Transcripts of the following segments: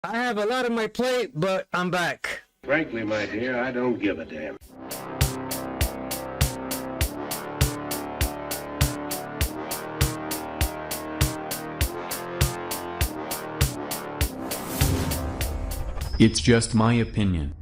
I have a lot on my plate, but I'm back. Frankly, my dear, I don't give a damn. It's just my opinion.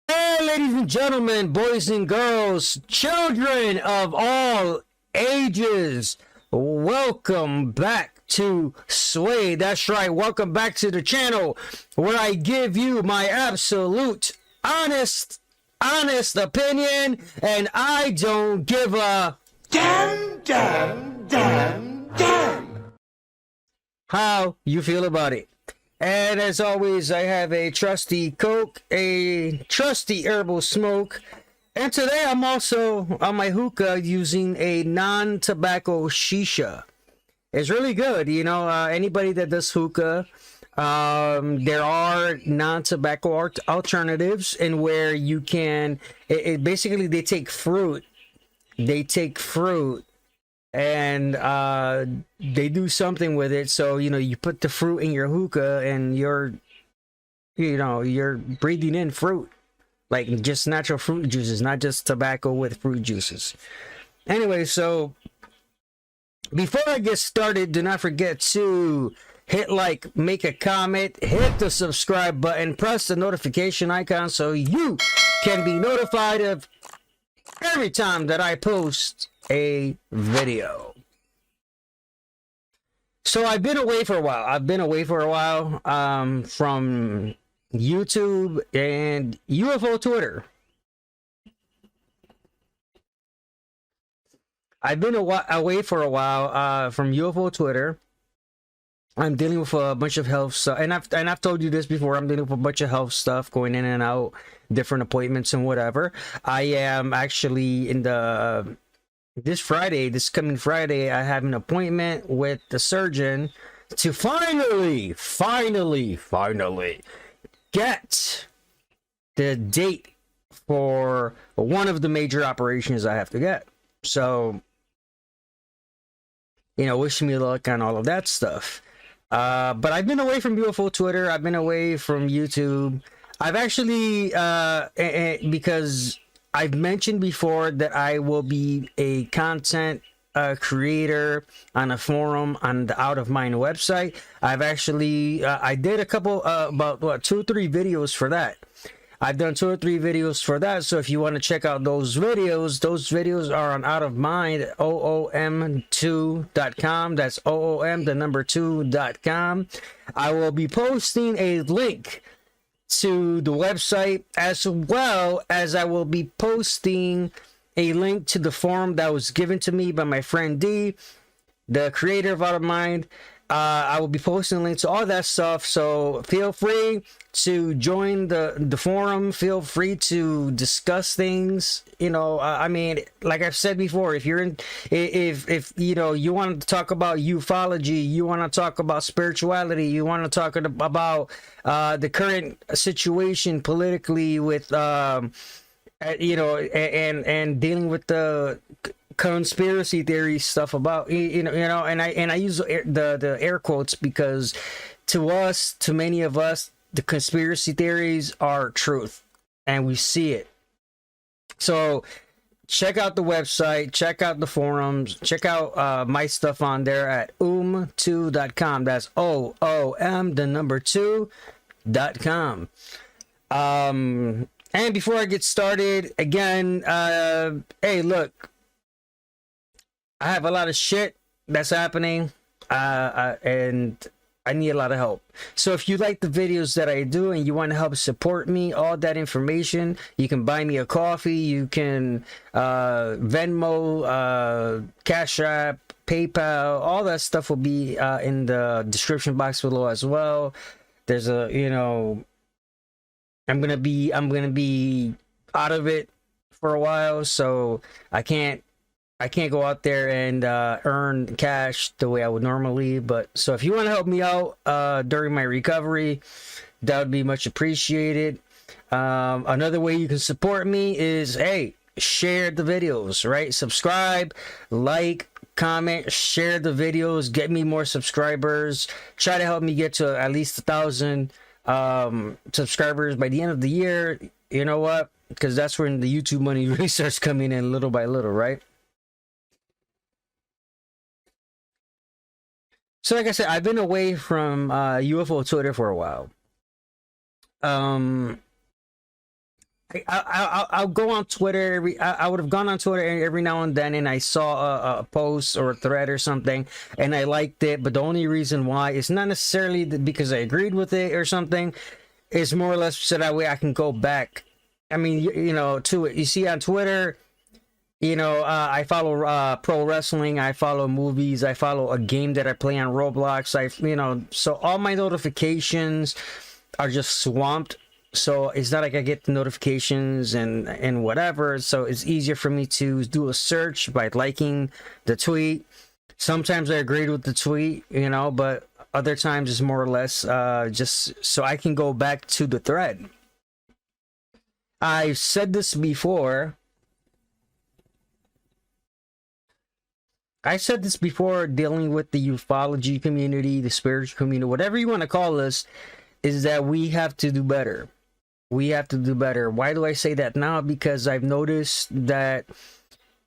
Hey, ladies and gentlemen, boys and girls, children of all ages, welcome back to Sway. That's right, welcome back to the channel where I give you my absolute honest opinion, and I don't give a damn how you feel about it. And as always, I have a trusty Coke, a trusty herbal smoke, and today I'm also on my hookah using a non-tobacco shisha. It's really good, you know. Anybody that does hookah, there are non-tobacco alternatives, and where you can, basically they take fruit, and they do something with it. So you put the fruit in your hookah, and you're breathing in fruit, like just natural fruit juices, not just tobacco with fruit juices. Anyway, so before I get started, do not forget to hit like, make a comment, hit the subscribe button, press the notification icon so you can be notified of every time that I post a video. So I've been away for a while. From YouTube and UFO Twitter. I've been away for a while from UFO Twitter. I'm dealing with a bunch of health stuff, and I've told you this before. I'm dealing with a bunch of health stuff, going in and out, different appointments and whatever. I am actually this coming Friday, I have an appointment with the surgeon to finally get the date for one of the major operations I have to get. So, wish me luck on all of that stuff. But I've been away from UFO Twitter. I've been away from YouTube. I've actually, because I've mentioned before that I will be a content creator on a forum on the Out of Mind website. I've actually, I did a couple, about 2 or 3 videos for that. I've done 2 or 3 videos for that. So if you want to check out those videos are on Out of Mind, OOM2.com. That's OOM, the number 2.com. I will be posting a link to the website, as well as I will be posting a link to the forum that was given to me by my friend D, the creator of Out of Mind. I will be posting a link to all that stuff, so feel free to join the forum. Feel free to discuss things. I mean, like I've said before, if you want to talk about ufology, you want to talk about spirituality, you want to talk about the current situation politically with and dealing with the conspiracy theory stuff about and I use the air quotes because to many of us, the conspiracy theories are truth, and we see it. So check out the website, check out the forums, check out my stuff on there at oom2.com. That's OOM, the number 2.com. And before I get started, again, hey, look, I have a lot of shit that's happening, and I need a lot of help. So if you like the videos that I do and you want to help support me, all that information, you can buy me a coffee, you can Venmo, CashApp, PayPal, all that stuff will be in the description box below as well. There's I'm gonna be out of it for a while, so I can't go out there and earn cash the way I would normally. But so if you want to help me out during my recovery, that would be much appreciated. Another way you can support me is, hey, share the videos, right? Subscribe, like, comment, share the videos, get me more subscribers, try to help me get to at least 1,000 subscribers by the end of the year. You know what? Because that's when the YouTube money really starts coming in little by little, right? So like I said, I've been away from UFO Twitter for a while. I'll go on Twitter. I would have gone on Twitter every now and then, and I saw a post or a thread or something, and I liked it. But the only reason why is not necessarily because I agreed with it or something. It's more or less so that way I can go back. I mean, you know, to it. You see on Twitter, you know, I follow pro wrestling, I follow movies, I follow a game that I play on Roblox. You know, so all my notifications are just swamped. So it's not like I get the notifications and whatever. So it's easier for me to do a search by liking the tweet. Sometimes I agreed with the tweet, you know, but other times it's more or less just so I can go back to the thread. I've said this before. I said this before, dealing with the ufology community, the spiritual community, whatever you want to call this, is that we have to do better. We have to do better. Why do I say that now? Because I've noticed that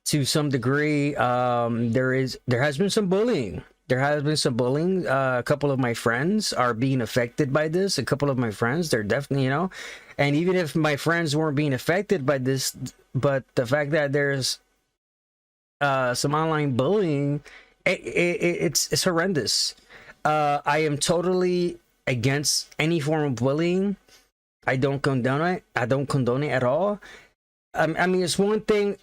to some degree, there has been some bullying. There has been some bullying. A couple of my friends are being affected by this. A couple of my friends, they're definitely, you know, and even if my friends weren't being affected by this, but the fact that there's some online bullying, it's horrendous. I am totally against any form of bullying. I don't condone it. I don't condone it at all. I mean, it's one thing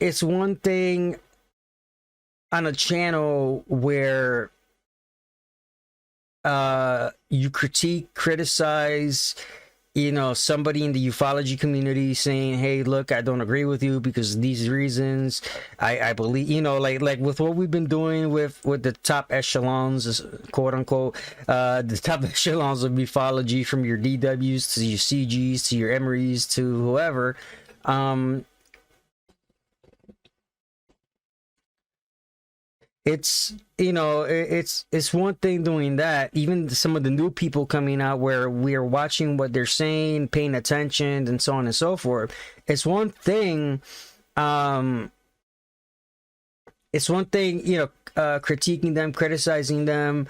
on a channel where you criticize, you know, somebody in the ufology community saying, hey, look, I don't agree with you because of these reasons. I believe, you know, like with what we've been doing with the top echelons, quote unquote, the top echelons of ufology, from your DWs to your CGs to your Emerys to whoever. It's, you know, it's one thing doing that. Even some of the new people coming out, where we're watching what they're saying, paying attention, and so on and so forth. It's one thing, you know, critiquing them, criticizing them,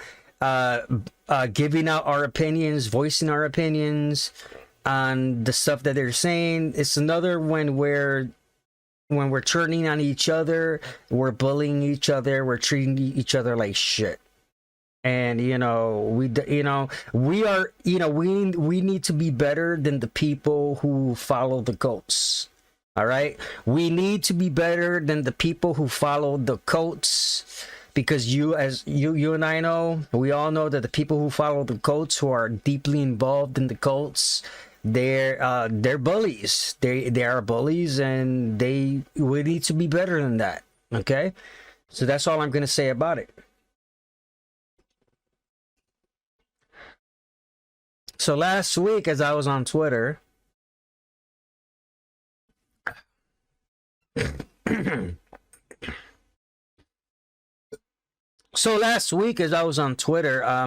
giving out our opinions, voicing our opinions on the stuff that they're saying. It's another when we're turning on each other, we're bullying each other, we're treating each other like shit. And, you know, we need to be better than the people who follow the cults. All right? We need to be better than the people who follow the cults, because you and I know, we all know that the people who follow the cults, who are deeply involved in the cults, they're bullies. They are bullies, and we need to be better than that. Okay, so that's all I'm gonna say about it. So last week, as I was on Twitter,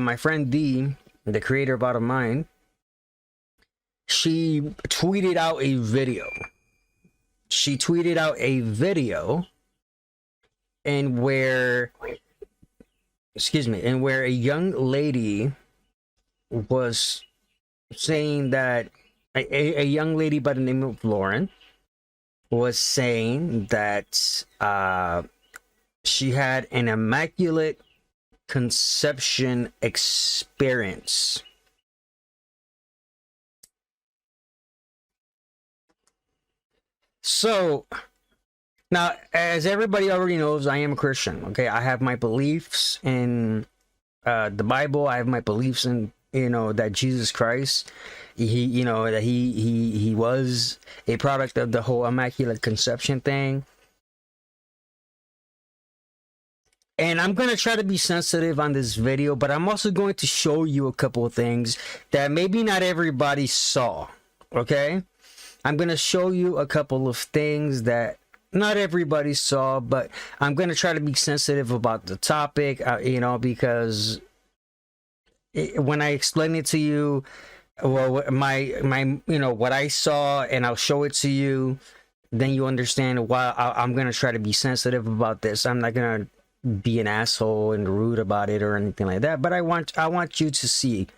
my friend D, the creator of Out of Mind, she tweeted out a video. And where a young lady was saying that a young lady by the name of Lauren was saying that she had an Immaculate Conception experience. So now, as everybody already knows, I am a Christian. Okay, I have my beliefs in the Bible. I have my beliefs in, you know, that Jesus Christ, he was a product of the whole Immaculate Conception thing. And I'm going to try to be sensitive on this video, but I'm also going to show you a couple of things that maybe not everybody saw. Okay, I'm going to show you a couple of things that not everybody saw, but I'm gonna try to be sensitive about the topic, you know, because when I explain it to you, well, my you know what I saw, and I'll show it to you, then you understand why I'm gonna try to be sensitive about this. I'm not gonna be an asshole and rude about it or anything like that. But I want you to see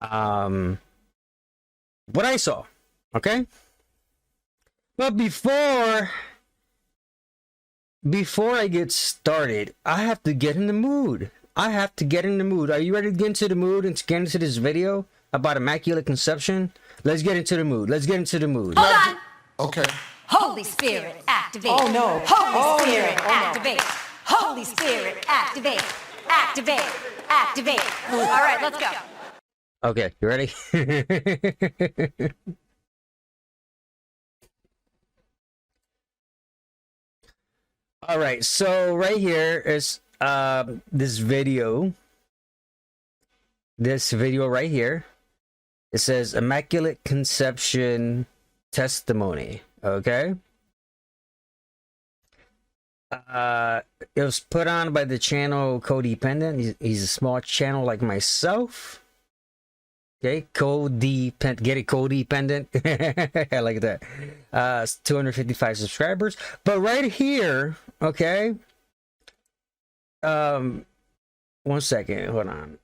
what I saw. Okay. But before I get started, I have to get in the mood. Are you ready to get into the mood and to get into this video about Immaculate Conception? Let's get into the mood. Hold on. Okay. Holy Spirit, activate. Oh, no. Holy Spirit, no. activate. Holy Spirit, activate. Activate. Activate. All right, let's go. Okay, you ready? All right, so right here is this video right here. It says Immaculate Conception testimony. Okay. It was put on by the channel Codependent. He's a small channel like myself. Okay, Codependent. Get it, Codependent. I like that. 255 subscribers. But right here, okay. 1 second, hold on.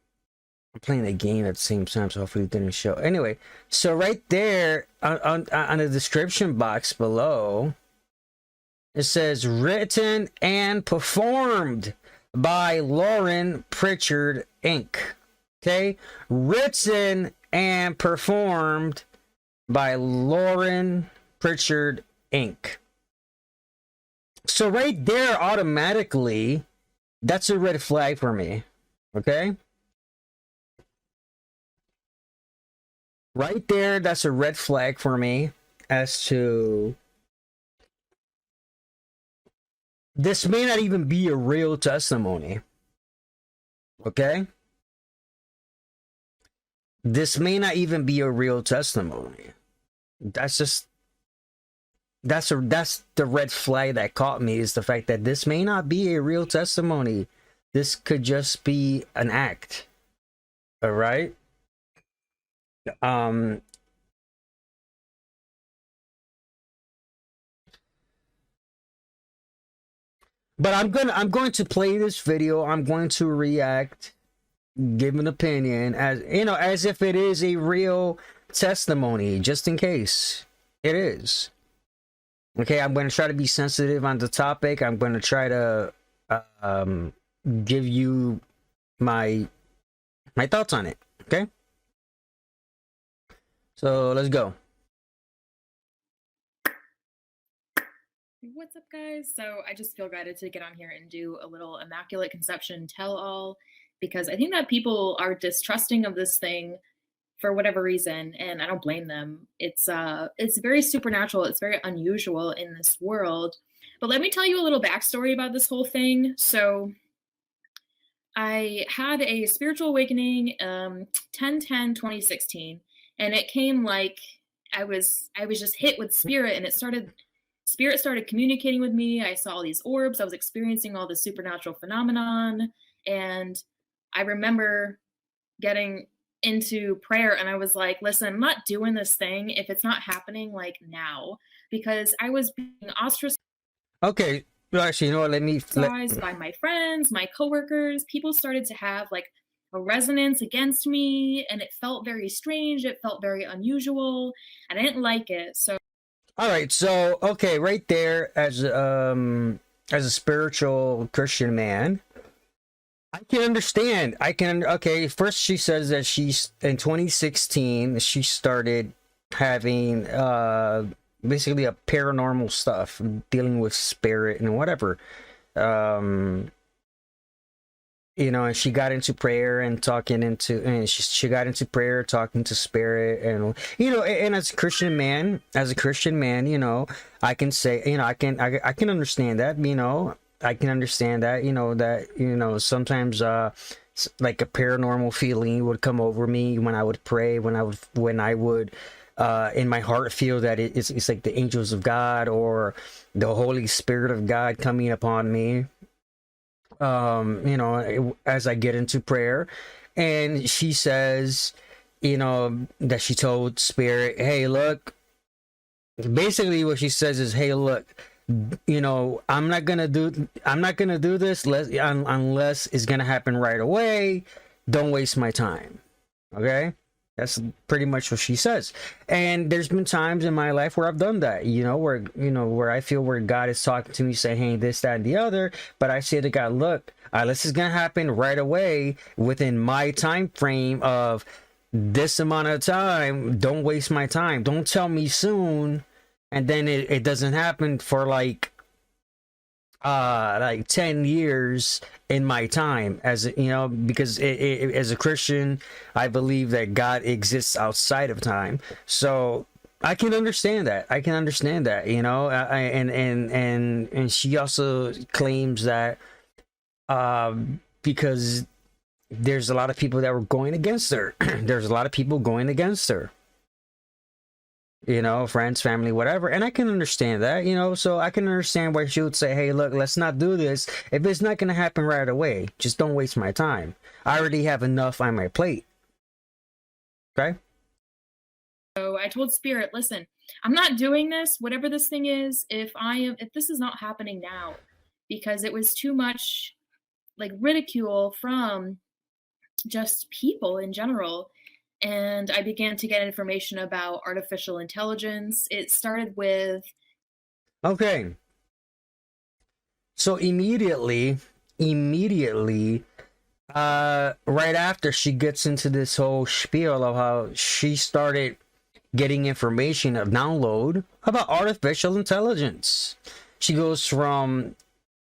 I'm playing a game at the same time, so hopefully it didn't show. Anyway, so right there on the description box below, it says written and performed by Lauren Pritchard Inc. Okay, written and performed by Lauren Pritchard Inc. So right there, automatically, that's a red flag for me. Okay. Right there, that's a red flag for me as to this may not even be a real testimony. Okay? This may not even be a real testimony. That's the red flag that caught me, is the fact that this may not be a real testimony. This could just be an act. All right? But I'm going to play this video. I'm going to react, give an opinion, as you know, as if it is a real testimony, just in case it is. Okay, I'm going to try to be sensitive on the topic. I'm going to try to give you my thoughts on it. Okay, so let's go. What's up, guys? So I just feel guided to get on here and do a little Immaculate Conception tell-all, because I think that people are distrusting of this thing for whatever reason, and I don't blame them. It's very supernatural. It's very unusual in this world. But let me tell you a little backstory about this whole thing. So I had a spiritual awakening 10/10/2016, and it came like I was just hit with spirit, and Spirit started communicating with me. I saw all these orbs. I was experiencing all the supernatural phenomenon. And I remember getting into prayer, and I was like, listen, I'm not doing this thing if it's not happening like now, because I was being ostracized. Okay, well, actually, you know what? By my friends, my coworkers. People started to have like a resonance against me, and it felt very strange. It felt very unusual. And I didn't like it. So all right, so okay, right there, as a spiritual Christian man, I can understand. Okay, first she says that she's in 2016 she started having basically a paranormal stuff, dealing with spirit and whatever. You know, and she got into prayer and she got into prayer, talking to spirit, and you know, and as a Christian man, you know, I can say, you know, I can understand that, you know, that, you know, sometimes like a paranormal feeling would come over me when I would pray, when I would in my heart feel that it's like the angels of God or the Holy Spirit of God coming upon me, as I get into prayer. And she says, that she told Spirit, hey, look, basically what she says is, hey, look, I'm not gonna do this unless it's gonna happen right away. Don't waste my time. Okay, that's pretty much what she says. And there's been times in my life where I've done that, where I feel where God is talking to me, saying, hey, this, that, and the other, but I say to God, look, this is gonna happen right away within my time frame of this amount of time. Don't waste my time. Don't tell me soon, and then it doesn't happen for like 10 years in my time, as because as a Christian, I believe that God exists outside of time. So I can understand that. And she also claims that because there's a lot of people that were going against her. There's a lot of people going against her. Friends, family, whatever. And I can understand that, so I can understand why she would say, hey, look, let's not do this. If it's not going to happen right away, just don't waste my time. I already have enough on my plate. Okay. So I told Spirit, listen, I'm not doing this, whatever this thing is, if this is not happening now, because it was too much like ridicule from just people in general. And I began to get information about artificial intelligence. It started with... Okay. So immediately, right after she gets into this whole spiel of how she started getting information of download about artificial intelligence, she goes from,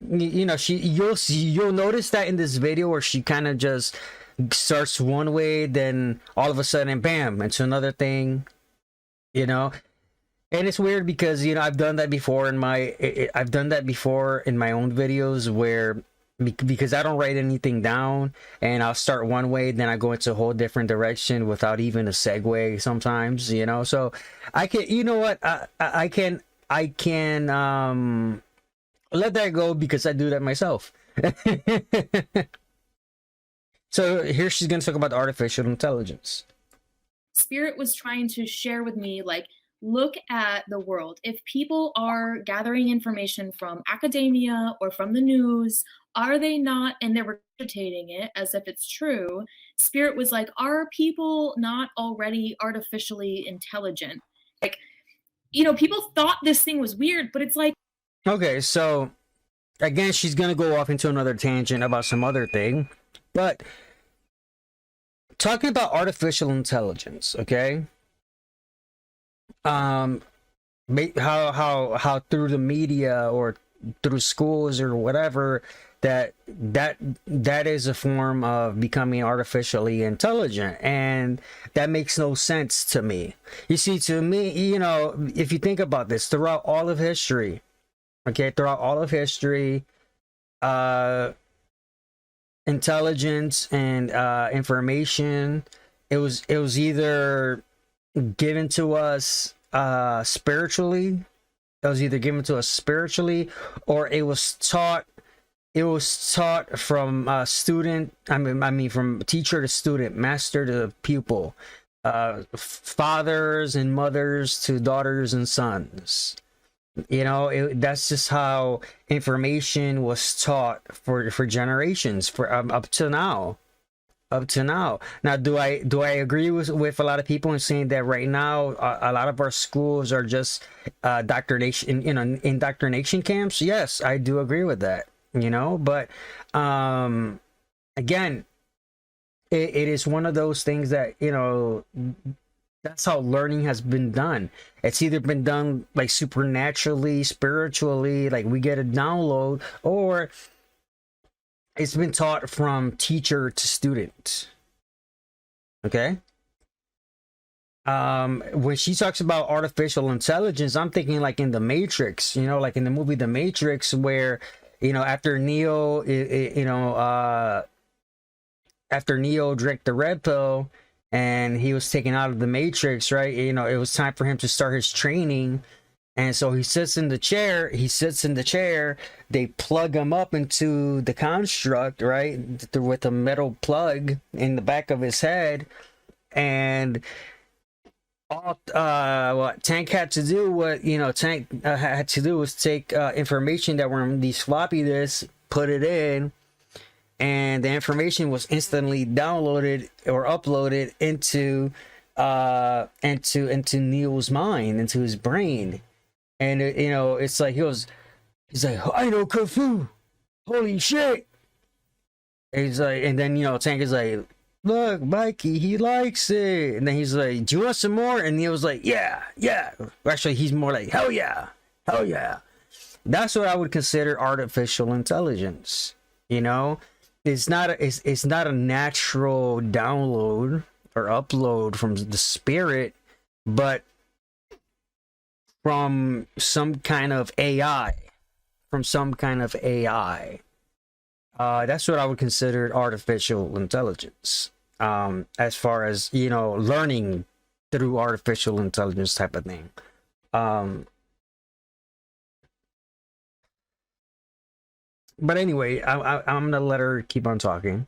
you'll notice that in this video where she kind of just starts one way, then all of a sudden, bam, it's another thing, and it's weird because I've done that before in my own videos where, because I don't write anything down, and I'll start one way, then I go into a whole different direction without even a segue sometimes, so I can, I can let that go because I do that myself. So here she's going to talk about artificial intelligence. Spirit was trying to share with me, like, look at the world. If people are gathering information from academia or from the news, are they not, and they're regurgitating it as if it's true, Spirit was like, are people not already artificially intelligent? Like, people thought this thing was weird, but it's like... Okay, so, again, she's going to go off into another tangent about some other thing. But talking about artificial intelligence, okay? How through the media or through schools or whatever that is a form of becoming artificially intelligent, and that makes no sense to me. You see, to me, if you think about this, throughout all of history, intelligence and information, it was either given to us spiritually, or it was taught from student, from teacher to student, master to pupil, fathers and mothers to daughters and sons. That's just how information was taught for generations, for up to now. Now, do I agree with a lot of people in saying that right now a lot of our schools are just indoctrination camps? Yes, I do agree with that. But again, it is one of those things that that's how learning has been done. It's either been done like supernaturally, spiritually, like we get a download, or it's been taught from teacher to student. Okay. When she talks about artificial intelligence, I'm thinking like in the Matrix, like in the movie The Matrix, where after Neo drank the red pill, and he was taken out of the matrix, right? You know, it was time for him to start his training. And so he sits in the chair. They plug him up into the construct, right, with a metal plug in the back of his head. And all what Tank had to do, had to do was take information that were in these floppy disks, put it in, and the information was instantly downloaded or uploaded into Neil's mind, into his brain. And it's like he's like, I know Kung Fu, holy shit. And he's like, and then Tank is like, look, Mikey, he likes it. And then he's like, do you want some more? And Neil was like, yeah. Actually, he's more like, hell yeah. That's what I would consider artificial intelligence. It's not a natural download or upload from the spirit, but from some kind of AI. That's what I would consider artificial intelligence. As far as, learning through artificial intelligence type of thing. But anyway, I'm gonna let her keep on talking.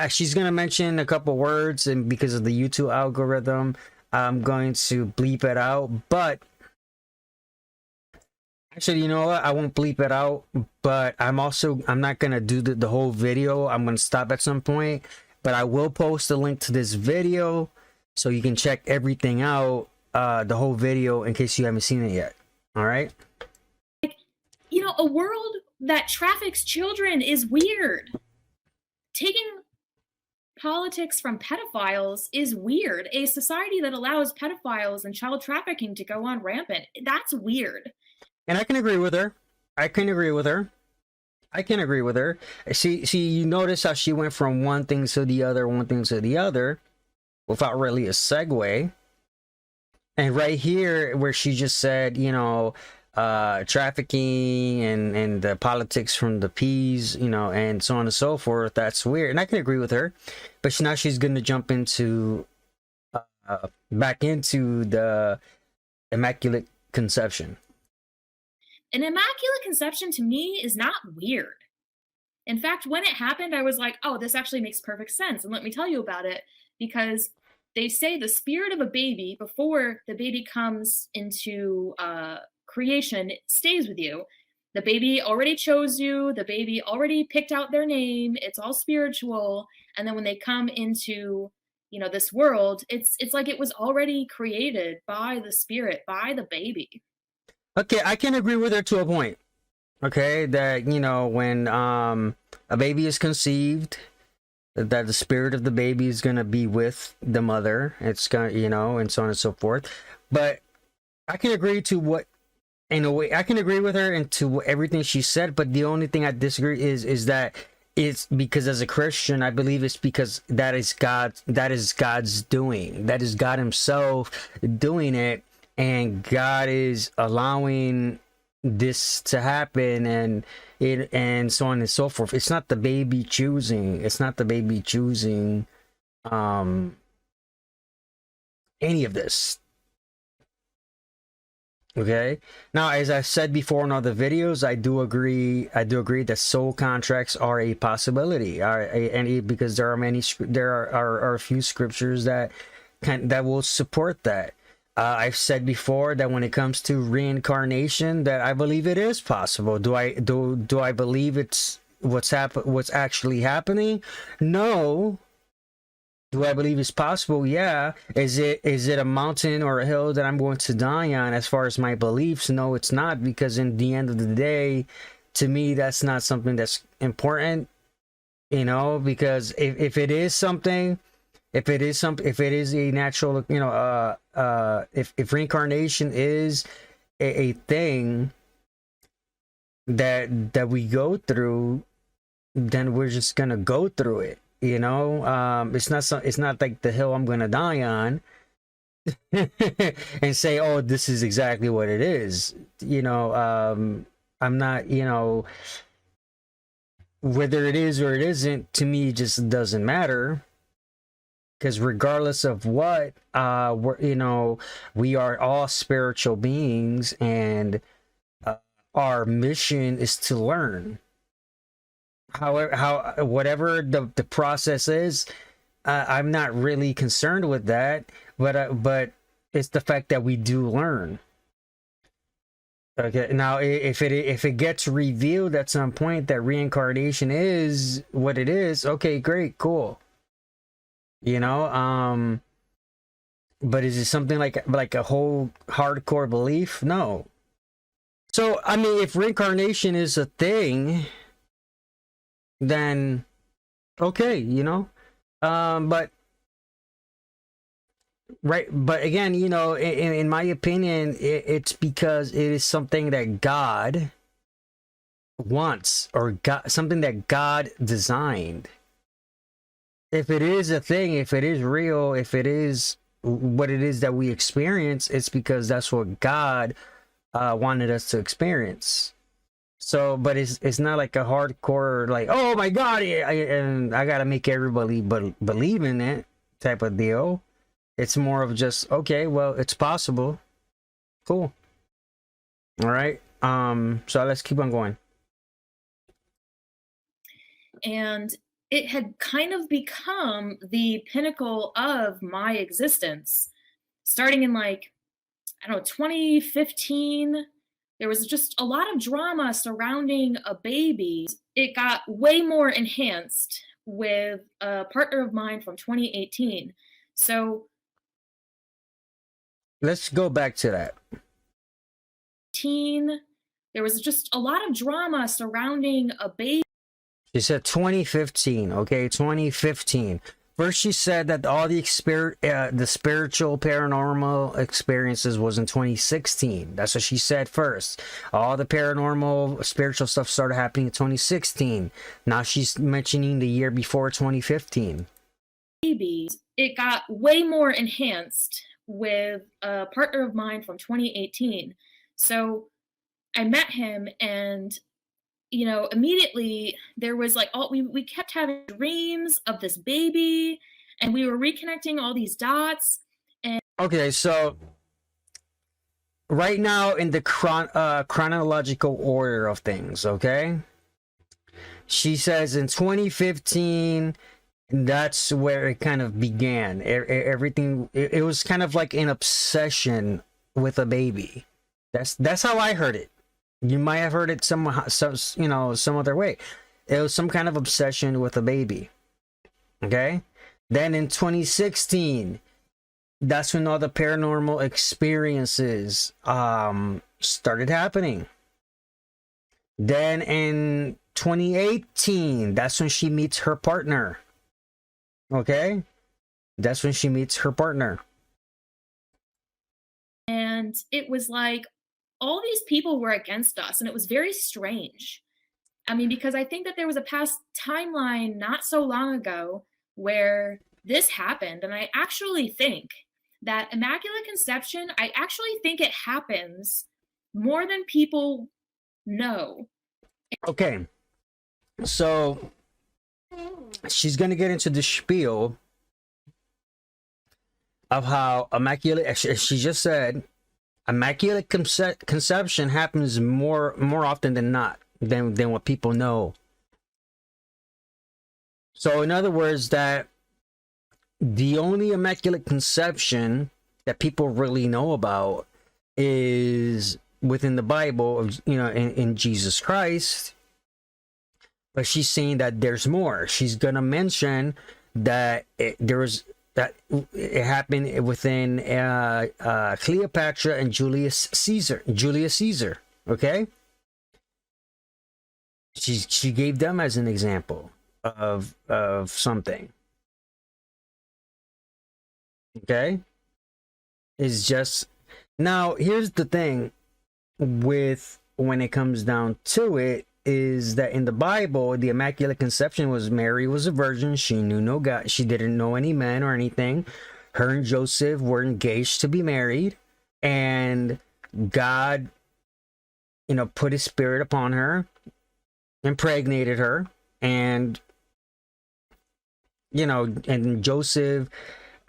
She's gonna mention a couple words, and because of the YouTube algorithm, I'm going to bleep it out. But actually, you know what? I won't bleep it out. But I'm not gonna do the whole video. I'm gonna stop at some point. But I will post a link to this video so you can check everything out, the whole video, in case you haven't seen it yet. All right. A world that traffics children is weird. Taking politics from pedophiles is weird. A society that allows pedophiles and child trafficking to go on rampant, that's weird. And I can agree with her. See, you notice how she went from one thing to the other, without really a segue. And right here, where she just said, trafficking and the politics from the P's, and so on and so forth, that's weird. And I can agree with her. But now she's going to jump into back into the Immaculate Conception. An Immaculate Conception to me is not weird. In fact, when it happened, I was like, oh, this actually makes perfect sense. And let me tell you about it, because they say the spirit of a baby, before the baby comes into creation, it stays with you. The baby already chose you. The baby already picked out their name. It's all spiritual. And then when they come into, this world, it's like it was already created by the spirit, by the baby. Okay, I can agree with her to a point. Okay, that when a baby is conceived, that the spirit of the baby is gonna be with the mother. It's gonna, and so on and so forth. But I can agree to what. In a way, I can agree with her and to everything she said, but the only thing I disagree is that it's because, as a Christian, I believe it's because that is God's doing. That is God Himself doing it, and God is allowing this to happen, and so on and so forth. It's not the baby choosing. Any of this. Okay. Now, as I've said before in other videos, I do agree that soul contracts are a possibility. Because there are a few scriptures that will support that. I've said before that when it comes to reincarnation, that I believe it is possible. Do I believe it's what's actually happening? No. Do I believe it's possible? Yeah. Is it a mountain or a hill that I'm going to die on as far as my beliefs? No, it's not, because in the end of the day, to me, that's not something that's important, because if it is something, if it is a natural, if reincarnation is a thing that we go through, then we're just going to go through it. It's not like the hill I'm gonna die on and say, oh, this is exactly what it is. I'm not, whether it is or it isn't, to me, it just doesn't matter, because regardless of what, we are all spiritual beings, and our mission is to learn. However, whatever the process is, I'm not really concerned with that, but it's the fact that we do learn. Okay, now if it gets revealed at some point that reincarnation is what it is, okay, great, cool. But is it something like a whole hardcore belief? No. So I mean, if reincarnation is a thing, then okay, but right, but again, in my opinion, it's because it is something that God wants, or something that God designed. If it is a thing, if it is real, if it is what it is that we experience, it's because that's what God wanted us to experience. So, but it's not like a hardcore, like, oh my God, and I gotta make everybody believe in it type of deal. It's more of just, okay, well, it's possible. Cool. All right. So let's keep on going. And it had kind of become the pinnacle of my existence. Starting in 2015, there was just a lot of drama surrounding a baby. It got way more enhanced with a partner of mine from 2018. So let's go back to that. There was just a lot of drama surrounding a baby. She said 2015. Okay, 2015. First, she said that all the spiritual paranormal experiences was in 2016. That's what she said first. All the paranormal spiritual stuff started happening in 2016. Now she's mentioning the year before, 2015. It got way more enhanced with a partner of mine from 2018. So I met him, and immediately there was we kept having dreams of this baby, and we were reconnecting all these dots. And okay, so right now in the chronological order of things, okay, she says in 2015, that's where it kind of began. Everything, it was kind of like an obsession with a baby. That's how I heard it. You might have heard it some other way. It was some kind of obsession with a baby. Okay? Then in 2016, that's when all the paranormal experiences started happening. Then in 2018, that's when she meets her partner. Okay? That's when she meets her partner. And it was like all these people were against us, and it was very strange. I mean, because I think that there was a past timeline not so long ago where this happened, and I actually think that Immaculate Conception, I actually think it happens more than people know. Okay, so she's gonna get into the spiel of how she just said Immaculate Conception happens more often than not than what people know. So in other words, that the only Immaculate Conception that people really know about is within the Bible, in Jesus Christ. But she's saying that there's more. She's gonna mention that it happened within Cleopatra and Julius Caesar. Okay, she gave them as an example of something. Okay, it's just, now here's the thing with when it comes down to it, is that in the Bible, the Immaculate Conception was Mary was a virgin. She knew no God. She didn't know any men or anything. Her and Joseph were engaged to be married, and God, put his spirit upon her, impregnated her, and and Joseph,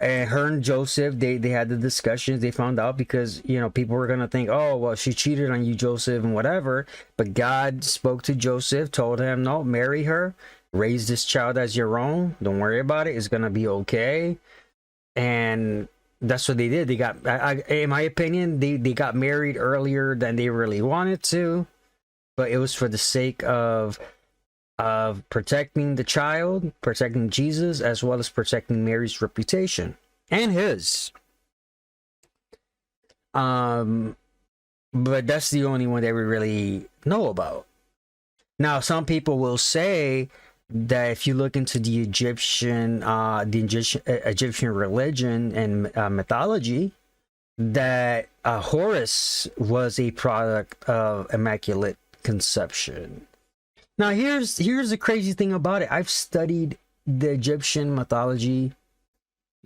her and Joseph, they had the discussions. They found out because people were gonna think, oh well, she cheated on you, Joseph, and whatever. But God spoke to Joseph, told him, no, marry her, raise this child as your own. Don't worry about it. It's gonna be okay. And that's what they did. They got, in my opinion, they got married earlier than they really wanted to, but it was for the sake of protecting the child, protecting Jesus, as well as protecting Mary's reputation and his. But that's the only one that we really know about. Now, some people will say that if you look into the Egyptian religion and mythology, that Horus was a product of Immaculate Conception. Now, here's the crazy thing about it. I've studied the Egyptian mythology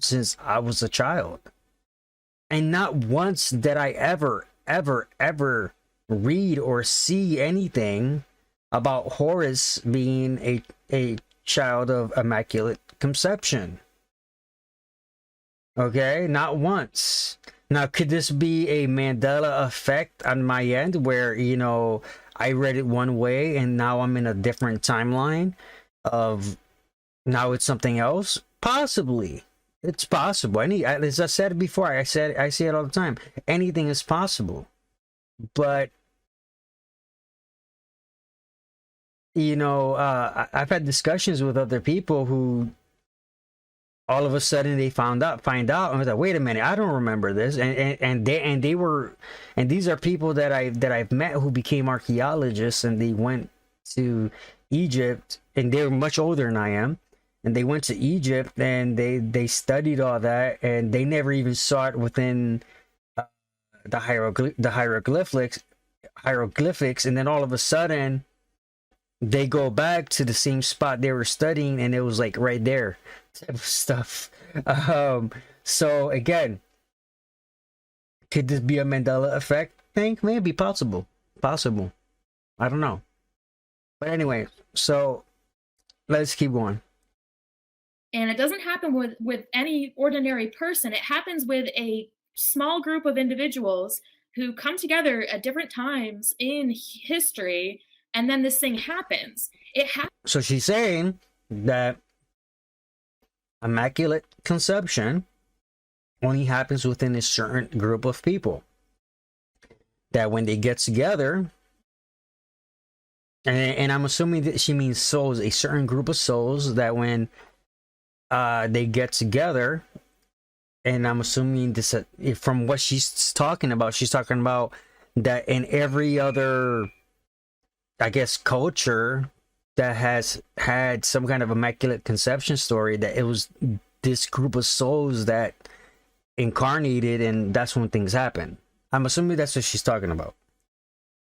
since I was a child, and not once did I ever read or see anything about Horus being a child of Immaculate Conception. Okay, not once. Now, could this be a Mandela effect on my end where, I read it one way and now I'm in a different timeline of now it's something else? Possibly. It's possible. As I said it before, I say it all the time. Anything is possible. But I've had discussions with other people who all of a sudden they find out and was like, wait a minute, I don't remember this. And these are people that I've met who became archaeologists, and they went to Egypt, and they were much older than I am, and they went to Egypt and they studied all that, and they never even saw it within the hieroglyphics, and then all of a sudden they go back to the same spot they were studying, and it was like right there, type of stuff. So again, could this be a Mandela effect thing? Maybe, possible. I don't know. But anyway, so let's keep going. And it doesn't happen with any ordinary person. It happens with a small group of individuals who come together at different times in history, and then this thing happens. So she's saying that Immaculate Conception only happens within a certain group of people. That when they get together, and I'm assuming that she means souls, a certain group of souls, that when they get together, and I'm assuming this from what she's talking about that in every other, I guess, culture that has had some kind of Immaculate Conception story, that it was this group of souls that incarnated, and that's when things happen. I'm assuming that's what she's talking about.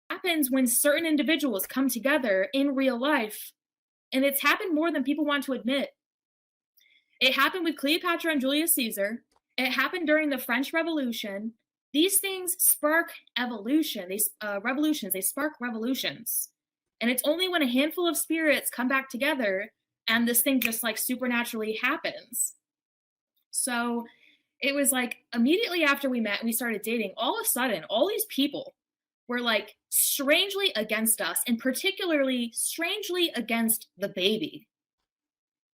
Happens when certain individuals come together in real life, and it's happened more than people want to admit. It happened with Cleopatra and Julius Caesar. It happened during the French Revolution. These things spark evolution. Revolutions. They spark revolutions. And it's only when a handful of spirits come back together and this thing just like supernaturally happens. So it was like immediately after we met, we started dating, all of a sudden, all these people were like strangely against us, and particularly strangely against the baby.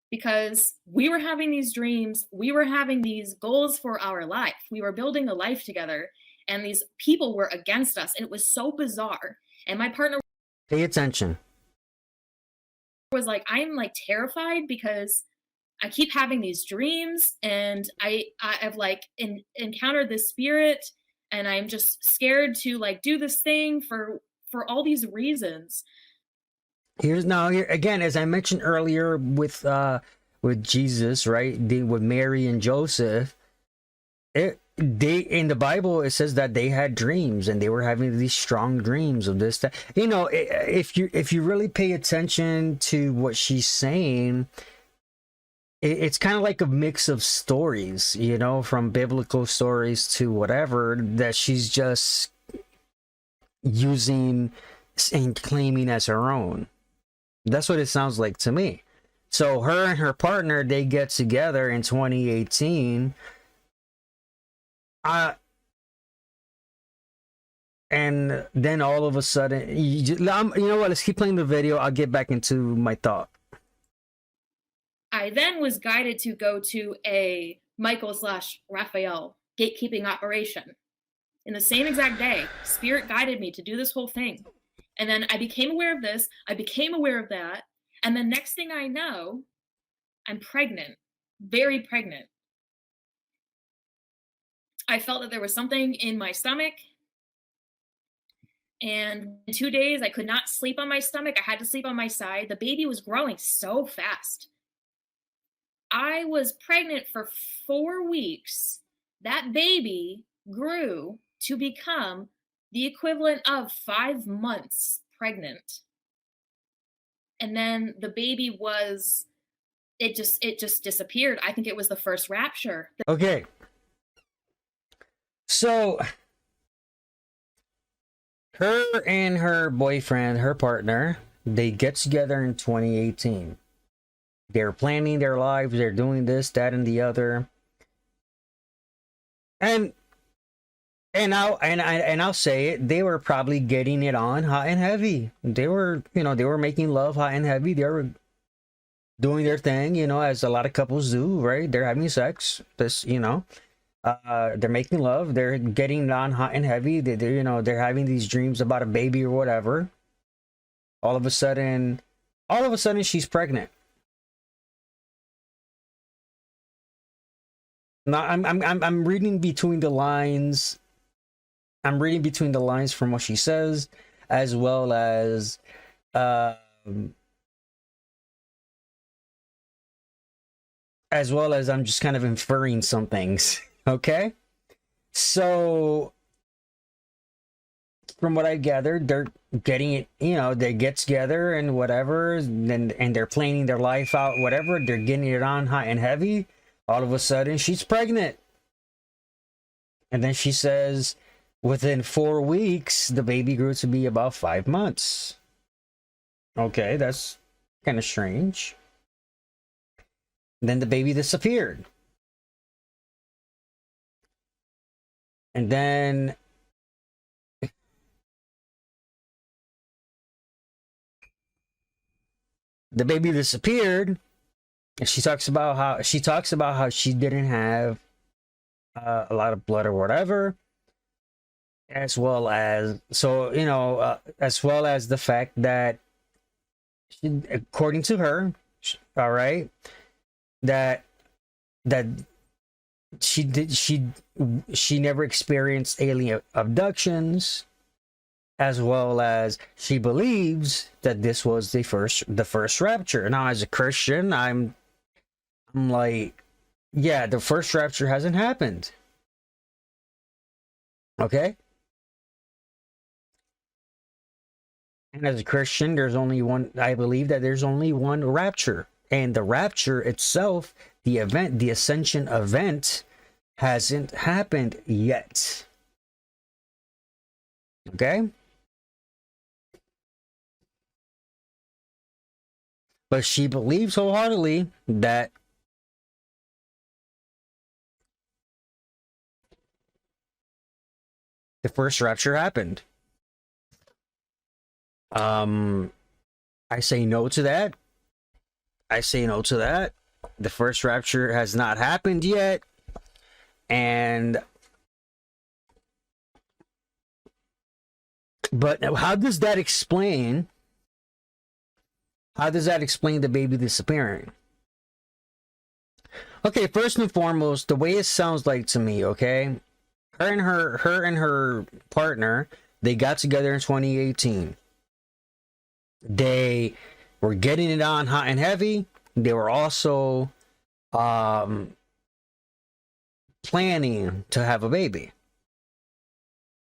Because we were having these dreams, we were having these goals for our life, we were building a life together, and these people were against us, and it was so bizarre. And my partner, pay attention, was like, I'm like terrified because I keep having these dreams, and I've like encountered this spirit, and I'm just scared to like do this thing for all these reasons. Here again, as I mentioned earlier with Jesus, right? With Mary and Joseph, they in the Bible, it says that they had dreams, and they were having these strong dreams of this, that, if you really pay attention to what she's saying, it's kind of like a mix of stories, from biblical stories to whatever, that she's just using and claiming as her own. That's what it sounds like to me. So her and her partner, they get together in 2018. And then all of a sudden, you know what? Let's keep playing the video. I'll get back into my thought. I then was guided to go to a Michael/Raphael gatekeeping operation. In the same exact day, Spirit guided me to do this whole thing. And then I became aware of this. I became aware of that. And the next thing I know, I'm pregnant, very pregnant. I felt that there was something in my stomach. And in 2 days, I could not sleep on my stomach. I had to sleep on my side. The baby was growing so fast. I was pregnant for 4 weeks. That baby grew to become the equivalent of 5 months pregnant. And then the baby was, it just disappeared. I think it was the first rapture. Okay. So her and her boyfriend, her partner, they get together in 2018. They're planning their lives. They're doing this, that, and the other. And I'll say it. They were probably getting it on hot and heavy. They were making love hot and heavy. They were doing their thing, as a lot of couples do, right? They're having sex. They're making love. They're getting it on hot and heavy. They're having these dreams about a baby or whatever. All of a sudden, she's pregnant. Now I'm reading between the lines. I'm reading between the lines from what she says, as well as I'm just kind of inferring some things. Okay, so from what I gathered, they're getting it. They get together and whatever, and they're planning their life out. Whatever, they're getting it on hot and heavy. All of a sudden, she's pregnant. And then she says, within 4 weeks, the baby grew to be about 5 months. Okay, that's kind of strange. Then the baby disappeared. And then the baby disappeared. And she talks about how she didn't have a lot of blood or whatever, as well as the fact that according to her, all right, that she never experienced alien abductions, as well as she believes that this was the first rapture. Now, as a Christian, I'm like, yeah, the first rapture hasn't happened. Okay? And as a Christian, there's only one, I believe that there's only one rapture. And the rapture itself, the event, the ascension event, hasn't happened yet. Okay? But she believes wholeheartedly that the first rapture happened. I say no to that. The first rapture has not happened yet. But how does that explain the baby disappearing? Okay, first and foremost, the way it sounds like to me, okay? Her and her partner, they got together in 2018. They were getting it on hot and heavy. They were also planning to have a baby.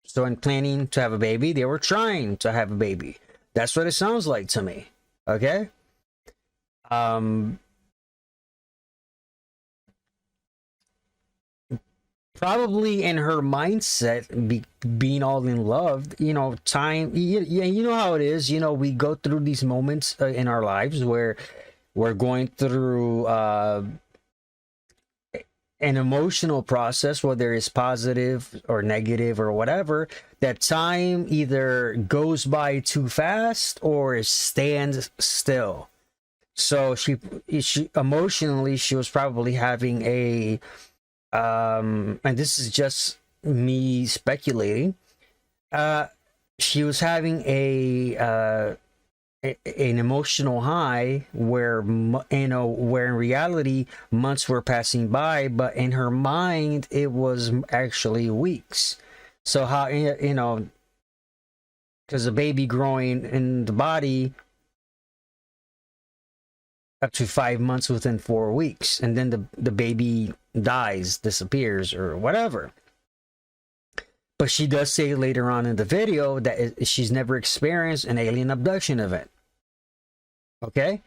So in planning to have a baby, they were trying to have a baby. That's what it sounds like to me. Okay? Probably in her mindset, being all in love, time, you know how it is. We go through these moments in our lives where we're going through an emotional process, whether it's positive or negative or whatever, that time either goes by too fast or it stands still. So she emotionally, she was probably having a and this is just me speculating, she was having an emotional high where where in reality months were passing by, but in her mind it was actually weeks. So how, because the baby growing in the body up to 5 months within 4 weeks, and then the baby dies, disappears, or whatever. But she does say later on in the video that she's never experienced an alien abduction event. Okay?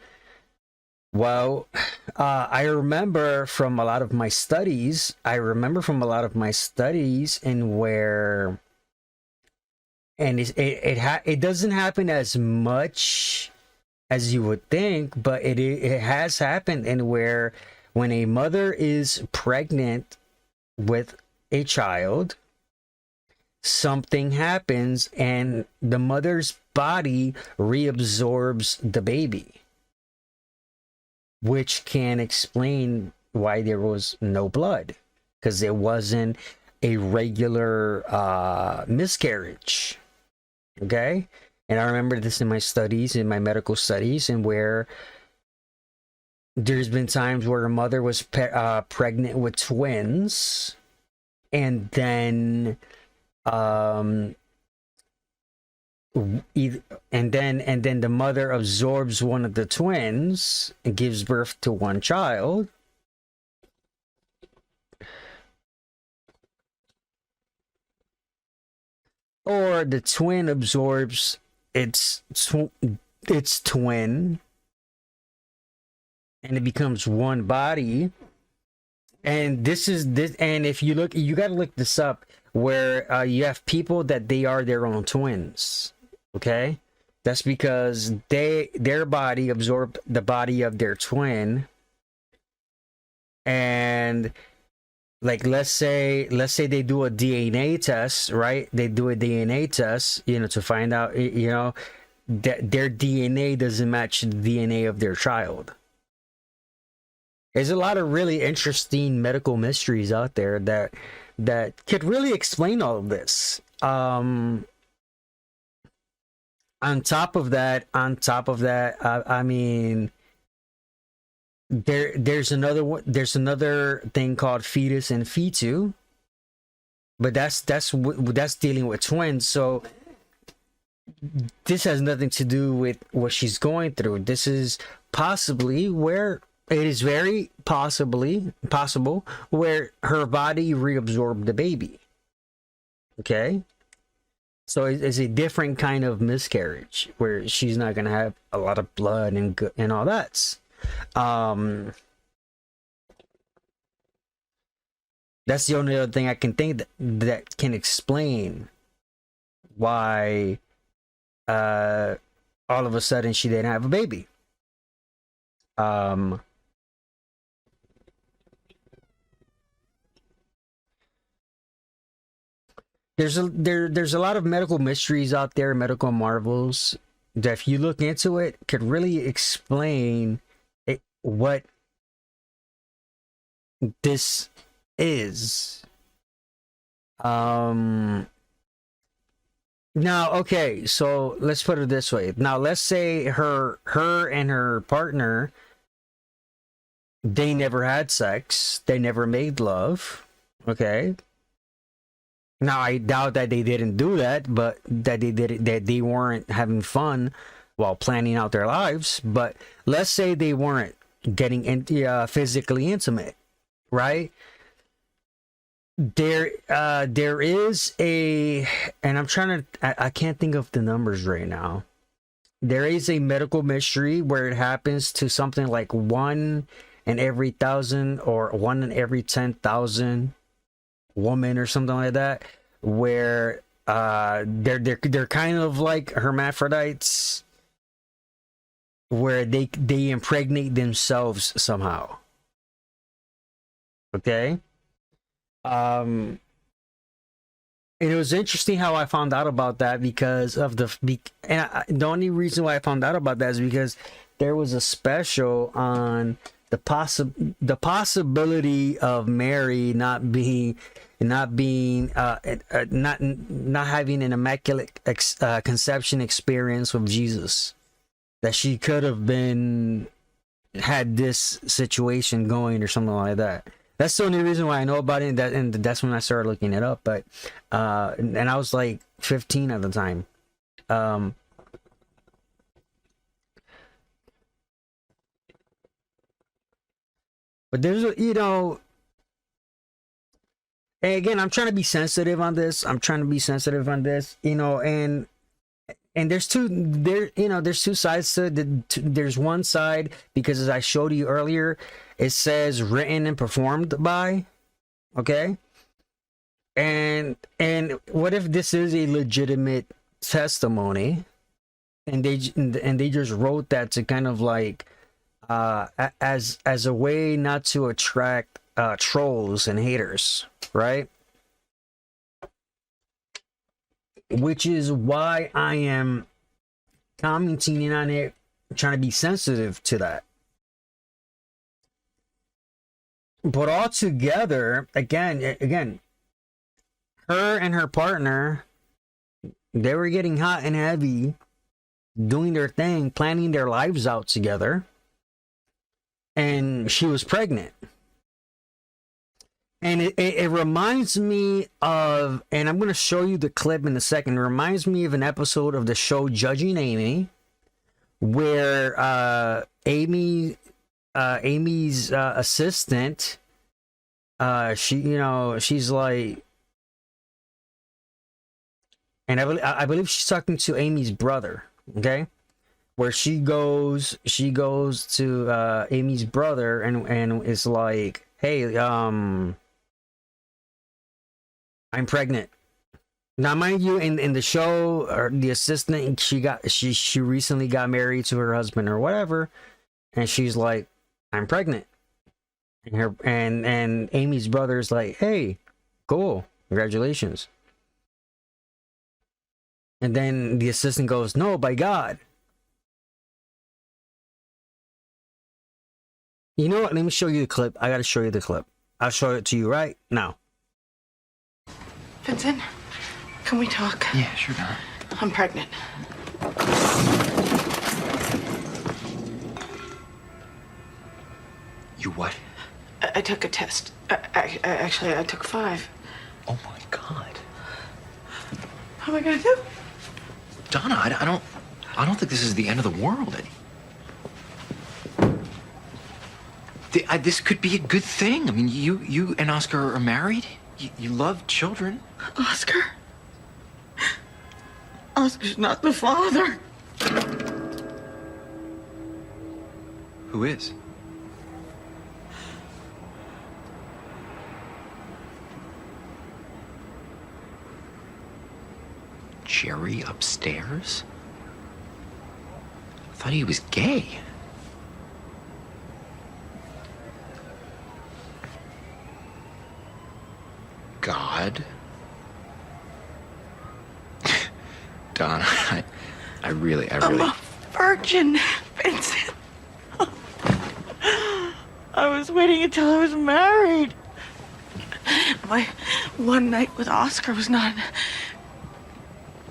Well, I remember from a lot of my studies, in where, and it doesn't happen as much as you would think, but it has happened in where when a mother is pregnant with a child, something happens and the mother's body reabsorbs the baby, which can explain why there was no blood, because it wasn't a regular miscarriage. Okay? And I remember this in my studies, in my medical studies, and where there's been times where a mother was pregnant with twins, and then the mother absorbs one of the twins and gives birth to one child, or the twin absorbs its twin and it becomes one body. And this, and if you look, you got to look this up, where you have people that they are their own twins. Okay, that's because their body absorbed the body of their twin. And like, let's say they do a DNA test, right? They do a DNA test, to find out, that their DNA doesn't match the DNA of their child. There's a lot of really interesting medical mysteries out there that could really explain all of this. On top of that, I mean, there's another thing called fetus and fetu, but that's dealing with twins. So this has nothing to do with what she's going through. This is possibly where it is very possible where her body reabsorbed the baby. Okay, so it's a different kind of miscarriage where she's not gonna have a lot of blood and all that. That's the only other thing I can think that can explain why all of a sudden she didn't have a baby. There's a lot of medical mysteries out there, medical marvels, that if you look into it, could really explain what this is. Now, okay, so let's put it this way. Now, let's say her and her partner, they never had sex, they never made love. Okay. Now, I doubt that they didn't do that, but that they weren't having fun while planning out their lives. But let's say they weren't getting physically intimate, right? There is a, and I'm trying to, I can't think of the numbers right now. There is a medical mystery where it happens to something like 1 in every 1,000 or 1 in every 10,000 woman or something like that, where they're kind of like hermaphrodites, where they impregnate themselves somehow. Okay. And it was interesting how I found out about that because of the only reason why I found out about that is because there was a special on the possibility of Mary not having an immaculate conception experience with Jesus, that she could have had this situation going or something like that. That's the only reason why I know about it, and that's when I started looking it up. But and I was like 15 at the time. But there's and again, I'm trying to be sensitive on this. And there's two sides to it. There's one side, because as I showed you earlier, it says written and performed by, okay? And what if this is a legitimate testimony, and they just wrote that to kind of like as a way not to attract trolls and haters, right? Which is why I am commenting on it, trying to be sensitive to that. But altogether, again, her and her partner, they were getting hot and heavy, doing their thing, planning their lives out together, and she was pregnant. And it reminds me of, and I'm going to show you the clip in a second. It reminds me of an episode of the show Judging Amy, where Amy's assistant, she's like, and I believe she's talking to Amy's brother, okay? Where she goes to Amy's brother and is like, hey, I'm pregnant. Now, mind you, in the show, or the assistant, she recently got married to her husband or whatever, and she's like, I'm pregnant. And Amy's brother's like, hey, cool, congratulations. And then the assistant goes, no, by God. You know what? Let me show you the clip. I gotta show you the clip. I'll show it to you right now. Vincent, can we talk? Yeah, sure, Don. I'm pregnant. You what? I took a test. Actually, I took 5. Oh my God. What am I gonna do? Donna, I don't think this is the end of the world. This could be a good thing. I mean, you and Oscar are married. You love children. Oscar? Oscar's not the father. Who is? Jerry upstairs? I thought he was gay. God. Don, I really. I'm a virgin, Vincent. I was waiting until I was married. My one night with Oscar was not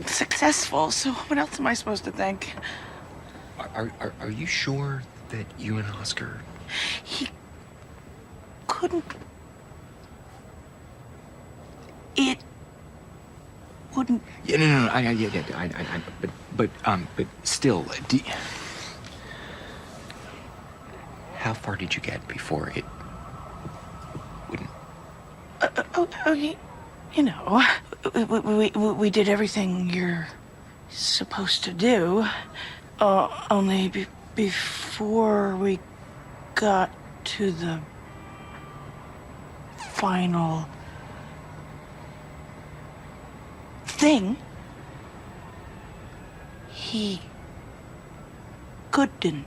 successful, so what else am I supposed to think? Are you sure that you and Oscar... He couldn't... It wouldn't... Yeah, no, but still, how far did you get before it wouldn't? You know, we did everything you're supposed to do. Only before we got to the final thing, he couldn't.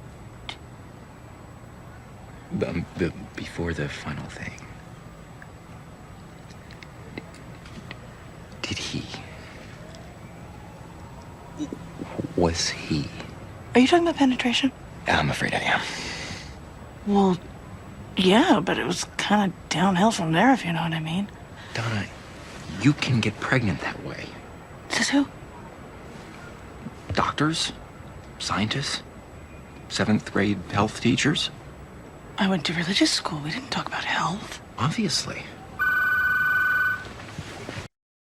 Before the final thing, did he? Was he? Are you talking about penetration? I'm afraid I am. Well, yeah, but it was kind of downhill from there, if you know what I mean. Donna, you can get pregnant that way. Says who? Doctors, scientists, 7th grade health teachers. I went to religious school. We didn't talk about health. Obviously.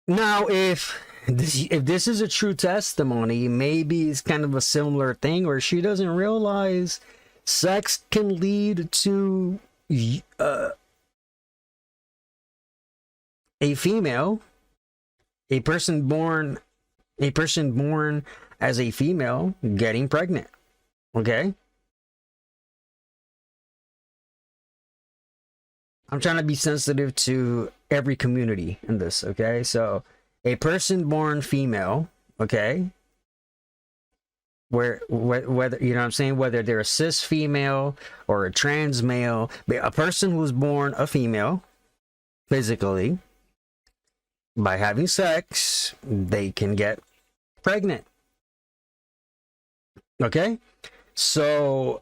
Now, if this is a true testimony, maybe it's kind of a similar thing where she doesn't realize sex can lead to a female, a person born as a female getting pregnant. Okay? I'm trying to be sensitive to every community in this, okay? So, a person born female, okay? Whether you know what I'm saying, whether they're a cis female or a trans male, but a person who's born a female physically, by having sex, they can get pregnant. Okay? So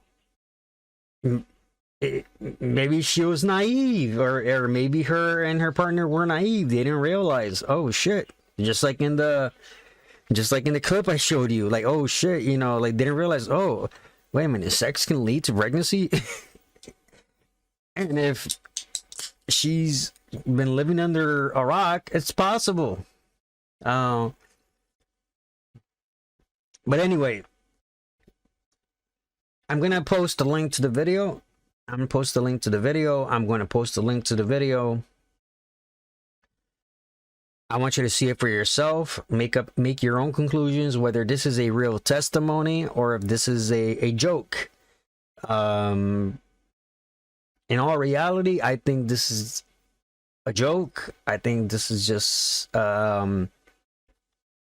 maybe she was naive, or maybe her and her partner were naive. They didn't realize, oh shit, just like in the clip I showed you, like, oh shit, you know, like, didn't realize, oh, wait a minute, sex can lead to pregnancy. And if she's been living under a rock, it's possible. But anyway, I'm gonna post a link to the video. I'm going to post the link to the video. I want you to see it for yourself. Make your own conclusions, whether this is a real testimony or if this is a joke. In all reality, I think this is a joke. I think this is just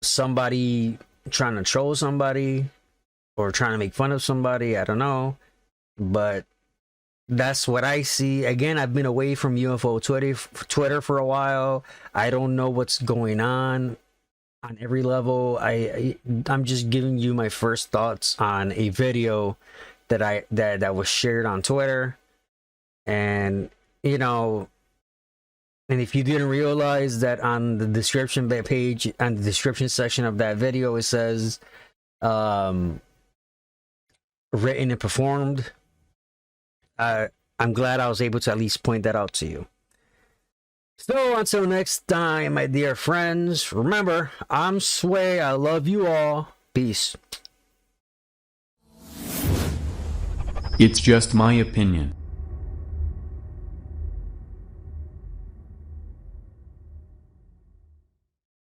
somebody trying to troll somebody or trying to make fun of somebody. I don't know. But that's what I see. Again, I've been away from UFO Twitter for a while. I don't know what's going on every level. I'm just giving you my first thoughts on a video that was shared on Twitter. And you know, and if you didn't realize that on the description page, on the description section of that video, it says written and performed. I'm glad I was able to at least point that out to you. So until next time, my dear friends, remember, I'm Sway. I love you all. Peace. It's just my opinion.